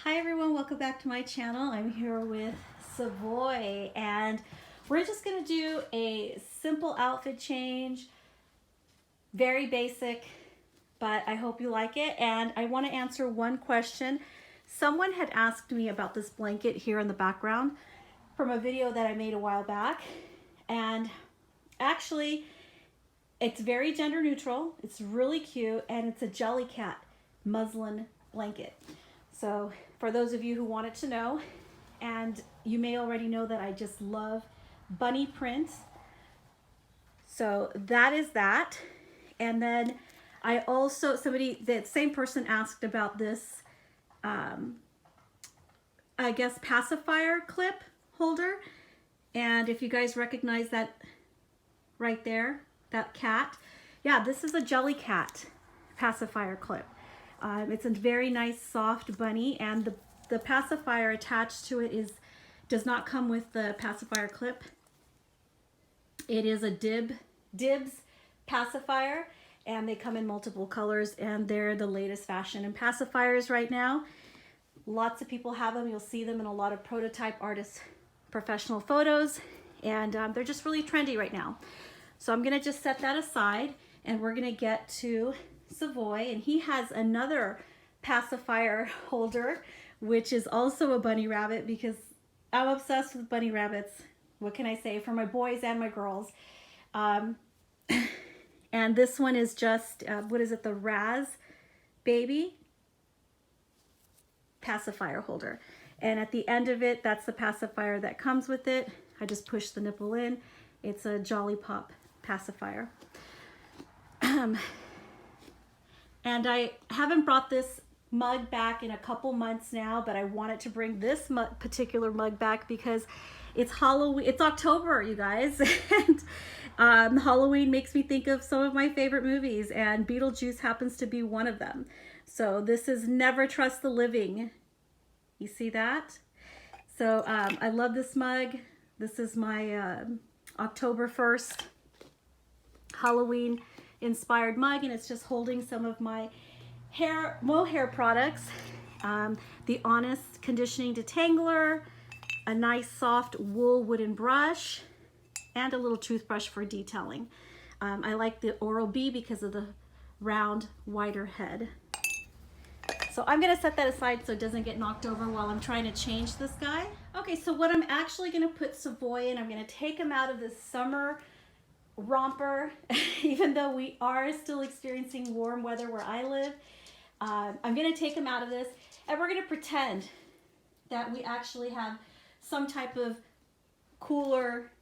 Hi everyone, welcome back to my channel. I'm here with Savoy and we're just going to do a simple outfit change. Very basic, but I hope you like it. And I want to answer one question. Someone had asked me about this blanket here in the background from a video that I made a while back. And actually, it's very gender neutral. It's really cute and it's a jelly cat muslin blanket. So for those of you who wanted to know, and you may already know that I just love bunny print. So that is that. And then I also, that same person asked about this, I guess, pacifier clip holder. And if you guys recognize that right there, that cat, yeah, this is a jelly cat pacifier clip. It's a very nice soft bunny, and the pacifier attached to it does not come with the pacifier clip. It is a dibs pacifier, and they come in multiple colors, and they're the latest fashion in pacifiers right now. Lots of people have them. You'll see them in a lot of prototype artists' professional photos, and they're just really trendy right now. So I'm gonna just set that aside, and we're gonna get to Savoy, and he has another pacifier holder, which is also a bunny rabbit, because I'm obsessed with bunny rabbits. What can I say? For my boys and my girls. And this one is just, what is it? The Raz Baby pacifier holder. And at the end of it, that's the pacifier that comes with it. I just push the nipple in. It's a Jolly Pop pacifier. And I haven't brought this mug back in a couple months now, but I wanted to bring this particular mug back because it's Halloween. It's October, you guys. And Halloween makes me think of some of my favorite movies, and Beetlejuice happens to be one of them. So this is Never Trust the Living. You see that? So I love this mug. This is my October 1st Halloween inspired mug, and it's just holding some of my mohair products, the Honest conditioning detangler, a nice soft wool wooden brush, and a little toothbrush for detailing. I like the Oral-B because of the round, wider head. So I'm gonna set that aside so it doesn't get knocked over while I'm trying to change this guy. Okay, so what I'm actually gonna put Savoy in, I'm gonna take him out of this summer romper, even though we are still experiencing warm weather where I live. I'm gonna take him out of this, and we're gonna pretend that we actually have some type of cooler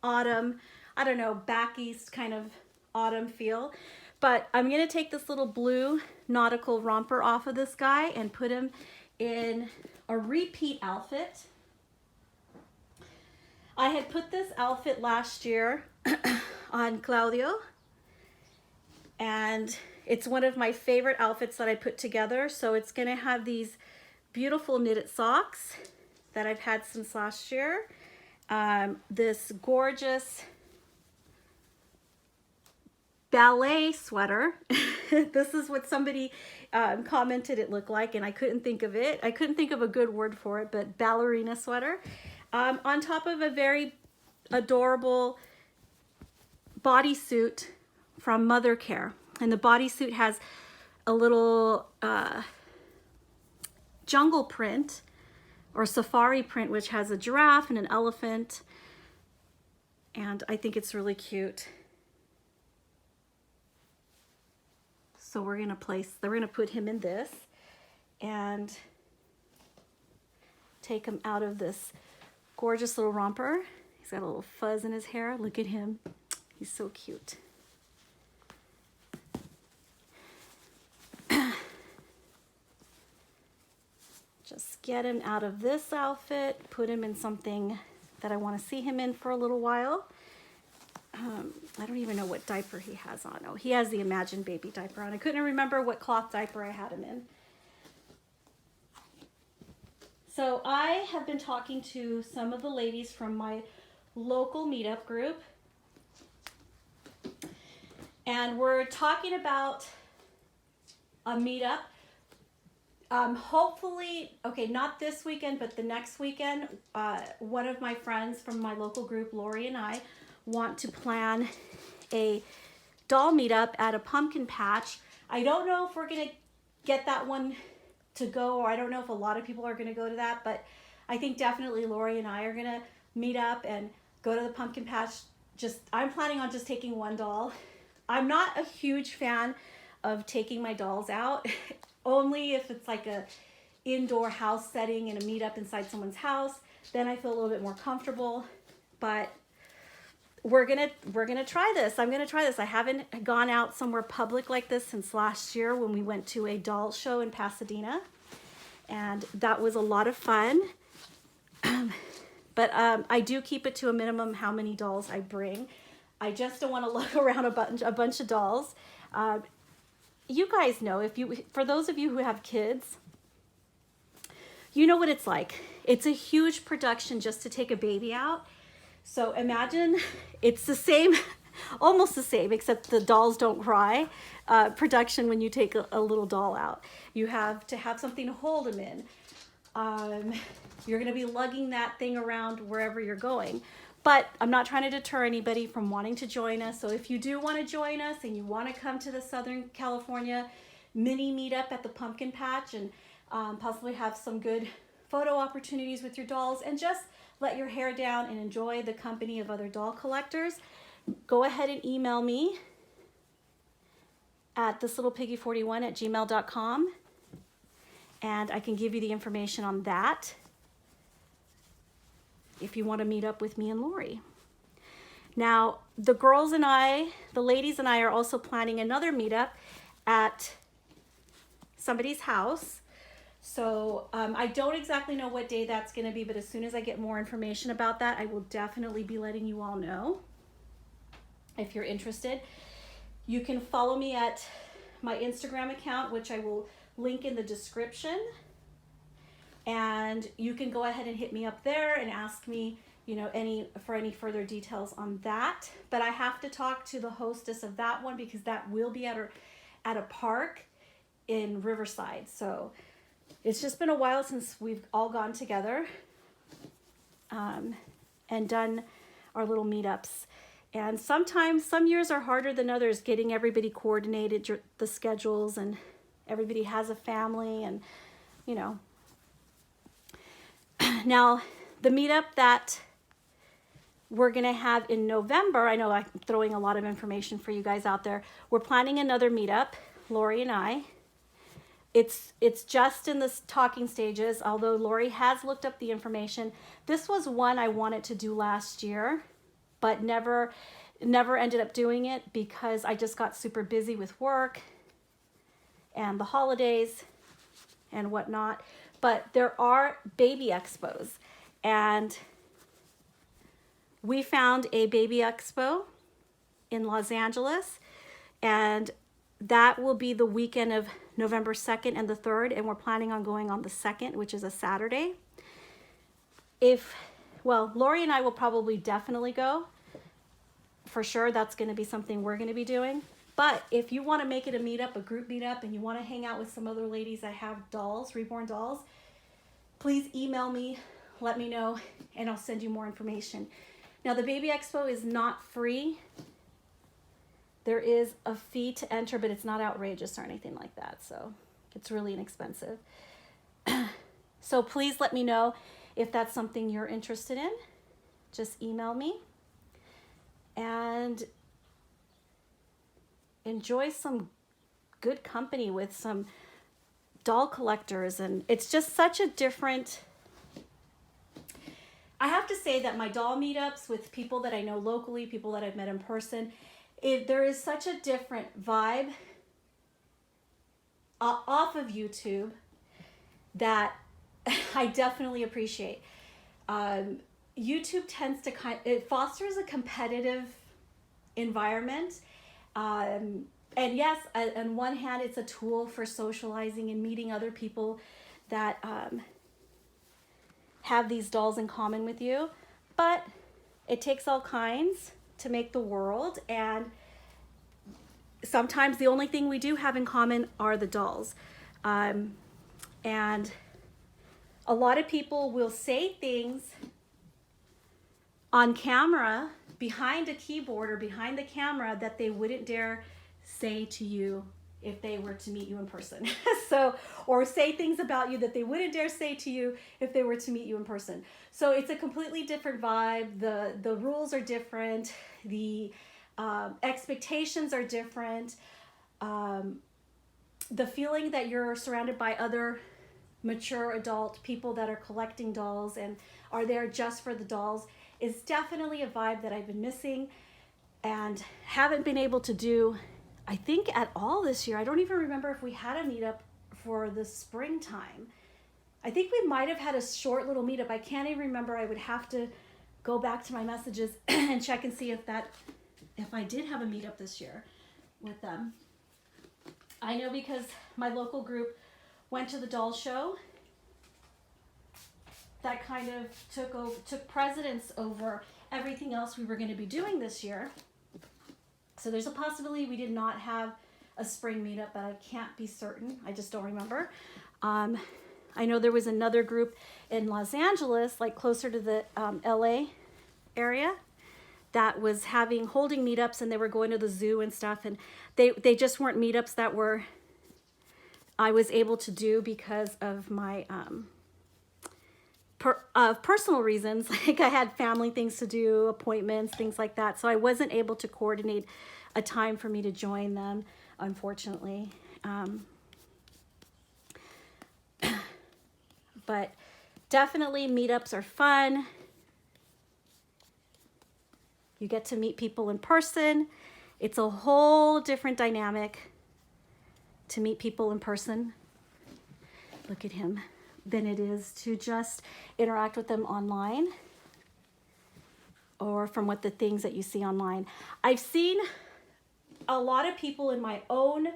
autumn, I don't know, back east kind of autumn feel. But I'm gonna take this little blue nautical romper off of this guy and put him in a repeat outfit. I had put this outfit last year on Claudio, and it's one of my favorite outfits that I put together. So it's gonna have these beautiful knitted socks that I've had since last year. This gorgeous ballet sweater. This is what somebody commented it looked like, and I couldn't think of it. I couldn't think of a good word for it, but ballerina sweater. On top of a very adorable bodysuit from Mother Care. And the bodysuit has a little jungle print or safari print, which has a giraffe and an elephant. And I think it's really cute. So we're gonna put him in this and take him out of this gorgeous little romper. He's got a little fuzz in his hair. Look at him. He's so cute. Just get him out of this outfit, put him in something that I want to see him in for a little while. I don't even know what diaper he has on. Oh, he has the Imagine Baby diaper on. I couldn't remember what cloth diaper I had him in. So I have been talking to some of the ladies from my local meetup group, and we're talking about a meetup Hopefully, okay, not this weekend, but the next weekend, one of my friends from my local group, Lori and I, want to plan a doll meetup at a pumpkin patch. I don't know if we're gonna get that one to go, or I don't know if a lot of people are gonna go to that, but I think definitely Lori and I are gonna meet up and go to the pumpkin patch. I'm planning on just taking one doll. I'm not a huge fan of taking my dolls out, only if it's like a indoor house setting and a meetup inside someone's house. Then I feel a little bit more comfortable, but we're gonna try this. I'm gonna try this. I haven't gone out somewhere public like this since last year when we went to a doll show in Pasadena, and that was a lot of fun. But I do keep it to a minimum how many dolls I bring. I just don't want to look around a bunch of dolls. You guys know, for those of you who have kids, you know what it's like. It's a huge production just to take a baby out. So imagine it's the same, almost the same, except the dolls don't cry, production when you take a little doll out. You have to have something to hold them in. You're going to be lugging that thing around wherever you're going. But I'm not trying to deter anybody from wanting to join us. So if you do want to join us and you want to come to the Southern California mini meetup at the pumpkin patch and possibly have some good photo opportunities with your dolls and just let your hair down and enjoy the company of other doll collectors, go ahead and email me at thislittlepiggy41@gmail.com, and I can give you the information on that if you want to meet up with me and Lori. Now, the ladies and I are also planning another meetup at somebody's house. So I don't exactly know what day that's going to be, but as soon as I get more information about that, I will definitely be letting you all know if you're interested. You can follow me at my Instagram account, which I will link in the description. And you can go ahead and hit me up there and ask me, any further details on that. But I have to talk to the hostess of that one because that will be at a park in Riverside. So it's just been a while since we've all gone together and done our little meetups. And sometimes, some years are harder than others getting everybody coordinated, the schedules, and everybody has a family and, Now, the meetup that we're going to have in November, I know I'm throwing a lot of information for you guys out there. We're planning another meetup, Lori and I. It's just in the talking stages, although Lori has looked up the information. This was one I wanted to do last year, but never ended up doing it because I just got super busy with work and the holidays and whatnot. But there are baby expos, and we found a baby expo in Los Angeles, and that will be the weekend of November 2nd and the 3rd, and we're planning on going on the 2nd, which is a Saturday. Lori and I will probably definitely go. For sure, that's going to be something we're going to be doing. But if you want to make it a meetup, a group meetup, and you want to hang out with some other ladies that have dolls, Reborn dolls, please email me, let me know, and I'll send you more information. Now, the Baby Expo is not free. There is a fee to enter, but it's not outrageous or anything like that, so it's really inexpensive. So please let me know if that's something you're interested in. Just email me. And enjoy some good company with some doll collectors. And it's just such a different... I have to say that my doll meetups with people that I know locally, people that I've met in person, there is such a different vibe off of YouTube that I definitely appreciate. YouTube tends to it fosters a competitive environment. And yes, on one hand, it's a tool for socializing and meeting other people that have these dolls in common with you. But it takes all kinds to make the world, and sometimes the only thing we do have in common are the dolls. And a lot of people will say things on camera, behind a keyboard or behind the camera, that they wouldn't dare say to you if they were to meet you in person. So, or say things about you that they wouldn't dare say to you if they were to meet you in person. So it's a completely different vibe. The rules are different. The expectations are different. The feeling that you're surrounded by other mature adult people that are collecting dolls and are there just for the dolls is definitely a vibe that I've been missing and haven't been able to do, I think, at all this year. I don't even remember if we had a meetup for the springtime. I think we might have had a short little meetup. I can't even remember. I would have to go back to my messages and check and see if I did have a meetup this year with them. I know because my local group went to the doll show. That kind of took precedence over everything else we were going to be doing this year. So there's a possibility we did not have a spring meetup, but I can't be certain. I just don't remember. I know there was another group in Los Angeles, like closer to the LA area, that was holding meetups, and they were going to the zoo and stuff, and they just weren't meetups that I was able to do because of my personal reasons. Like I had family things to do, appointments, things like that. So I wasn't able to coordinate a time for me to join them, unfortunately. But definitely meetups are fun. You get to meet people in person. It's a whole different dynamic to meet people in person. Look at him. Than it is to just interact with them online or from what the things that you see online. I've seen a lot of people in my own,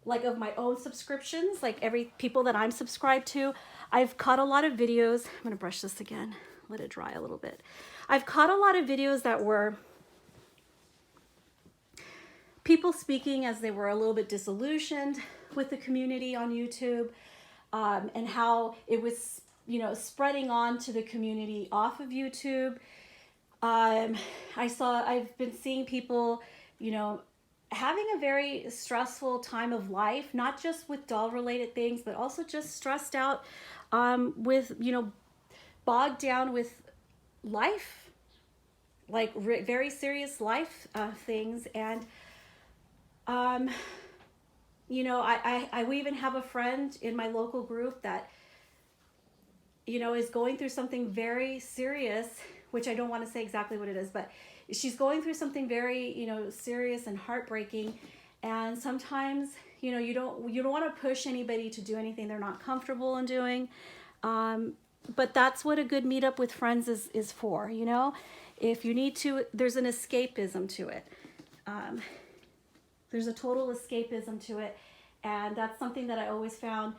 like of my own subscriptions, like every people that I'm subscribed to. I've caught a lot of videos. I'm gonna brush this again, let it dry a little bit. I've caught a lot of videos that were people speaking as they were a little bit disillusioned with the community on YouTube. And how it was, spreading on to the community off of YouTube. I've been seeing people, having a very stressful time of life, not just with doll related things, but also just stressed out with, bogged down with life, like very serious life things. And we even have a friend in my local group that, is going through something very serious, which I don't want to say exactly what it is, but she's going through something very, serious and heartbreaking. And sometimes, you don't want to push anybody to do anything they're not comfortable in doing. But that's what a good meetup with friends is for, If you need to, there's an escapism to it. There's a total escapism to it, and that's something that I always found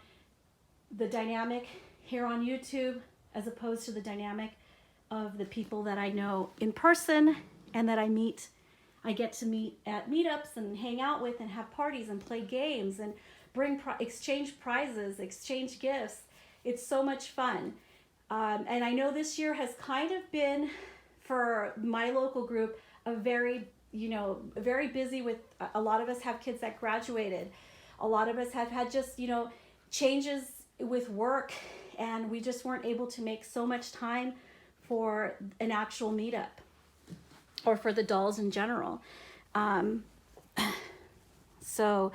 the dynamic here on YouTube as opposed to the dynamic of the people that I know in person and that I get to meet at meetups and hang out with and have parties and play games and exchange prizes, exchange gifts. It's so much fun. And I know this year has kind of been, for my local group, very busy with, a lot of us have kids that graduated. A lot of us have had just, changes with work, and we just weren't able to make so much time for an actual meetup or for the dolls in general. So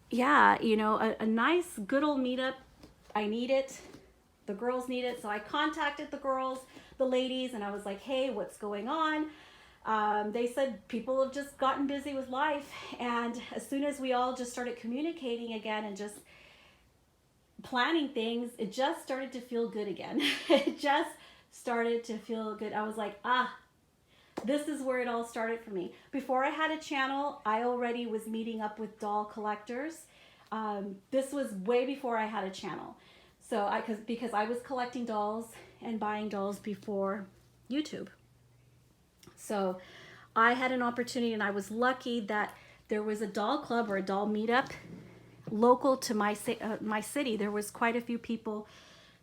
yeah, a nice good old meetup. I need it. The girls need it. So I contacted the ladies, and I was like, hey, what's going on? They said people have just gotten busy with life, and as soon as we all just started communicating again and just planning things, it just started to feel good again. It just started to feel good. I was like, this is where it all started for me. Before I had a channel, I already was meeting up with doll collectors. This was way before I had a channel. So because I was collecting dolls and buying dolls before YouTube. So I had an opportunity, and I was lucky that there was a doll club or a doll meetup local to my city, there was quite a few people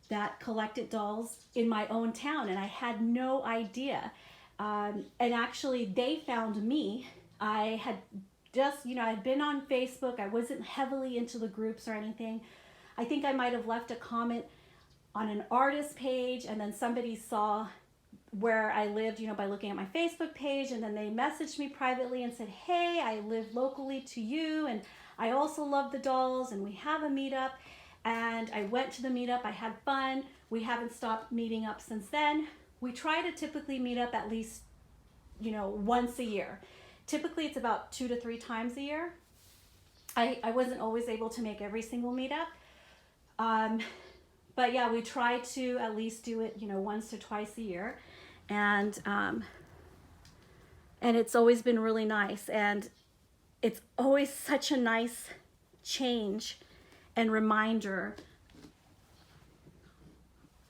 that collected dolls in my own town, and I had no idea. And actually, they found me. I had just, you know, I'd been on Facebook. I wasn't heavily into the groups or anything. I think I might have left a comment on an artist page, and then somebody saw where I lived, you know, by looking at my Facebook page, and then they messaged me privately and said, hey, I live locally to you, and I also love the dolls, and we have a meetup. And I went to the meetup. I had fun. We haven't stopped meeting up since then. We try to typically meet up at least, you know, once a year. Typically it's about 2 to 3 times a year. I wasn't always able to make every single meetup. But yeah, we try to at least do it, you know, once to twice a year. And it's always been really nice. And it's always such a nice change and reminder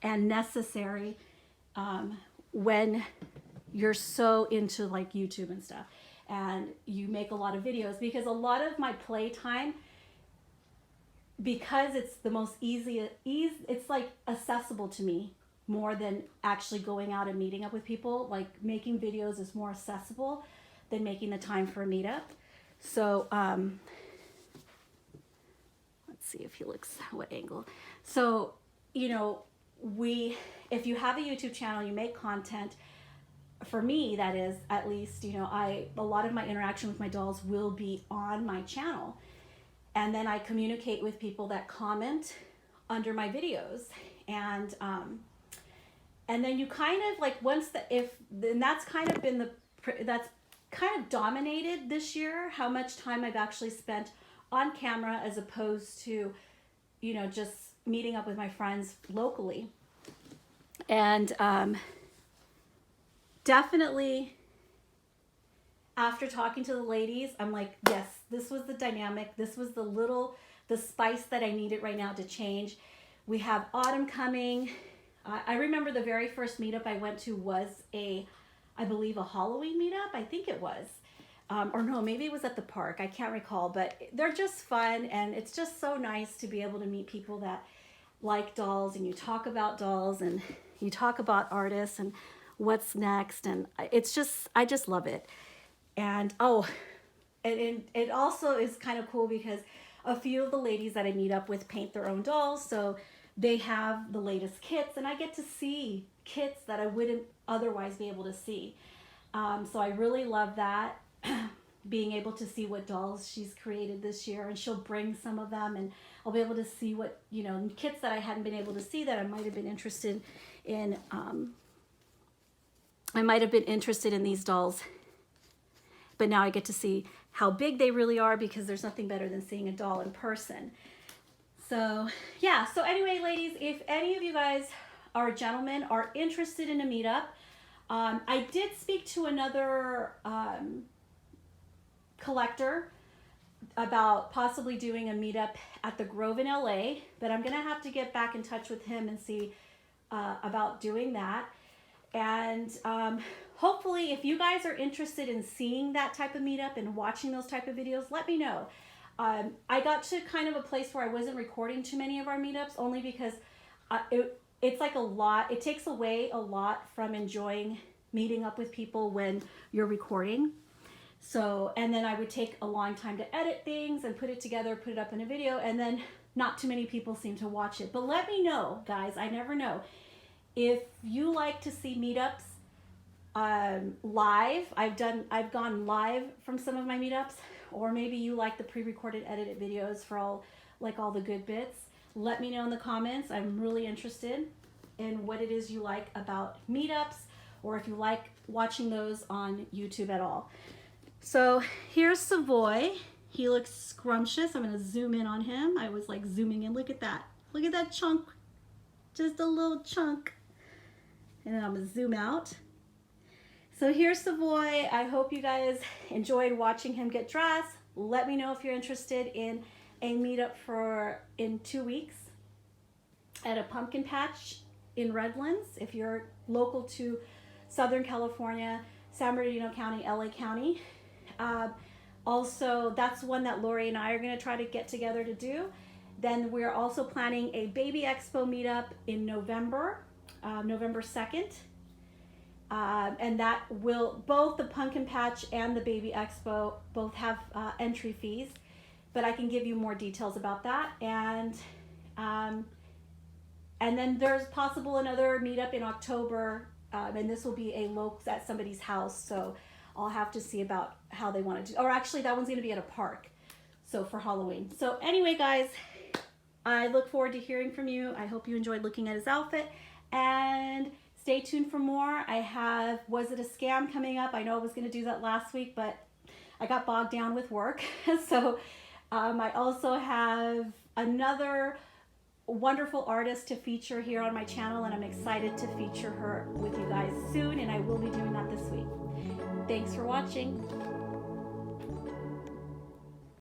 and necessary when you're so into like YouTube and stuff and you make a lot of videos, because a lot of my playtime, because it's the most it's like accessible to me more than actually going out and meeting up with people. Like making videos is more accessible than making the time for a meetup. So let's see if he looks what angle. So, you know, if you have a YouTube channel, you make content. For me, that is, at least, you know, a lot of my interaction with my dolls will be on my channel. And then I communicate with people that comment under my videos. And then you kind of like, then that's kind of been that's kind of dominated this year, how much time I've actually spent on camera as opposed to, you know, just meeting up with my friends locally. And definitely after talking to the ladies, I'm like, yes, this was the dynamic. This was the spice that I needed right now to change. We have autumn coming. I remember the very first meetup I went to was I believe a Halloween meetup. I think it was. Or no, maybe it was at the park. I can't recall, but they're just fun. And it's just so nice to be able to meet people that like dolls, and you talk about dolls and you talk about artists and what's next. And it's just, I just love it. And and it also is kind of cool because a few of the ladies that I meet up with paint their own dolls. So they have the latest kits, and I get to see kits that I wouldn't otherwise be able to see. So I really love that, being able to see what dolls she's created this year, and she'll bring some of them, and I'll be able to see what, you know, kits that I hadn't been able to see that I might have been interested in. I might have been interested in these dolls, but now I get to see how big they really are, because there's nothing better than seeing a doll in person. So yeah, so anyway, ladies, if any of you guys are gentlemen are interested in a meetup, I did speak to another collector about possibly doing a meetup at the Grove in LA, but I'm gonna have to get back in touch with him and see about doing that. And hopefully, if you guys are interested in seeing that type of meetup and watching those type of videos, let me know. I got to kind of a place where I wasn't recording too many of our meetups, only because it's like a lot. It takes away a lot from enjoying meeting up with people when you're recording. So, and then I would take a long time to edit things and put it together, put it up in a video, and then not too many people seem to watch it. But let me know, guys. I never know. If you like to see meetups live, I've gone live from some of my meetups, or maybe you like the pre-recorded edited videos for all the good bits. Let me know in the comments. I'm really interested in what it is you like about meetups, or if you like watching those on YouTube at all. So here's Savoy. He looks scrumptious. I'm going to zoom in on him. I was like zooming in. Look at that. Look at that chunk. Just a little chunk. And then I'm going to zoom out. So here's Savoy. I hope you guys enjoyed watching him get dressed. Let me know if you're interested in a meetup in 2 weeks at a pumpkin patch in Redlands. If you're local to Southern California, San Bernardino County, LA County. Also, that's one that Lori and I are going to try to get together to do. Then we're also planning a baby expo meetup in November, November 2nd. And that will, both the pumpkin patch and the baby expo both have entry fees, but I can give you more details about that. And then there's possible another meetup in October, and this will be a local at somebody's house. So I'll have to see about how they want to do, or actually that one's going to be at a park. So for Halloween. So anyway, guys, I look forward to hearing from you. I hope you enjoyed looking at his outfit, and stay tuned for more. I have Was It a Scam coming up. I know I was going to do that last week, but I got bogged down with work. So I also have another wonderful artist to feature here on my channel, and I'm excited to feature her with you guys soon, and I will be doing that this week. Thanks for watching.